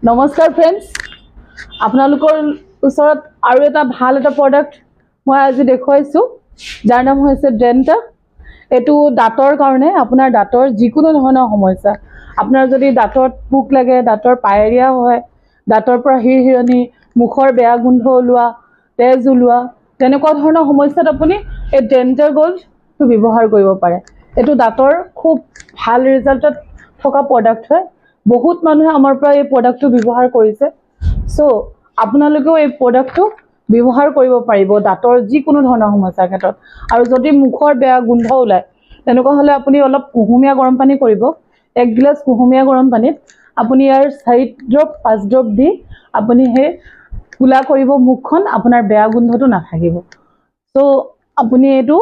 নমস্কাৰ ফ্ৰেণ্ডছ, আপোনালোকৰ ওচৰত আৰু এটা ভাল এটা প্ৰডাক্ট মই আজি দেখুৱাইছোঁ, যাৰ নাম হৈছে ডেণ্টা। এইটো দাঁতৰ কাৰণে, আপোনাৰ দাঁতৰ যিকোনো ধৰণৰ সমস্যা, আপোনাৰ যদি দাঁতত পোক লাগে, দাঁতৰ পায়েৰিয়া হয়, দাঁতৰ পৰা হিৰহিৰণি, মুখৰ বেয়া গোন্ধ ওলোৱা, তেজ ওলোৱা, তেনেকুৱা ধৰণৰ সমস্যাত আপুনি এই ডেণ্টা গোল্ডটো ব্যৱহাৰ কৰিব পাৰে। এইটো দাঁতৰ খুব ভাল ৰিজাল্টত থকা প্ৰডাক্ট হয়। বহুত মানুহে আমাৰ পৰা এই প্ৰডাক্টটো ব্যৱহাৰ কৰিছে। চ' আপোনালোকেও এই প্ৰডাক্টটো ব্যৱহাৰ কৰিব পাৰিব দাঁতৰ যিকোনো ধৰণৰ সমস্যাৰ ক্ষেত্ৰত। আৰু যদি মুখৰ বেয়া গোন্ধ ওলায়, তেনেকুৱা হ'লে আপুনি অলপ কুহুমীয়া গৰম পানী কৰিব। 1 গিলাচ কুহুমীয়া গৰম পানীত আপুনি ইয়াৰ 4 ড্ৰপ 5 ড্ৰপ দি আপুনি সেই কুলা কৰিব মুখখন, আপোনাৰ বেয়া গোন্ধটো নাথাকিব। চ' আপুনি এইটো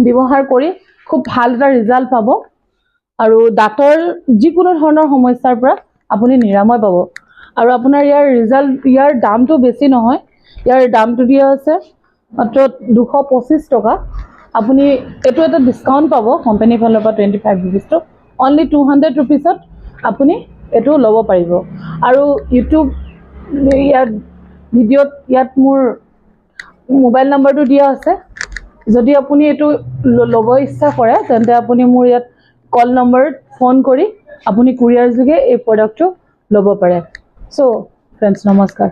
ব্যৱহাৰ কৰি খুব ভাল এটা ৰিজাল্ট পাব আৰু দাঁতৰ যিকোনো ধৰণৰ সমস্যাৰ পৰা আপুনি নিৰাময় পাব। আৰু আপোনাৰ ইয়াৰ দামটো বেছি নহয়, ইয়াৰ দামটো দিয়া আছে মাত্ৰ 225 টকা। আপুনি এইটো এটা ডিছকাউণ্ট পাব কোম্পানীৰ ফালৰ পৰা 25 ৰুপিজটো, অনলি 200 ৰুপিজত আপুনি এইটো ল'ব পাৰিব। আৰু ইউটিউব ইয়াত মোৰ মোবাইল নম্বৰটো দিয়া আছে। যদি আপুনি এইটো ল'ব ইচ্ছা কৰে, তেন্তে আপুনি মোৰ ইয়াত কল নম্বৰত ফোন কৰি আপুনি কুৰিয়াৰ যোগে এই প্ৰডাক্টটো ল'ব পাৰে। চ' ফ্ৰেণ্ডছ, নমস্কাৰ।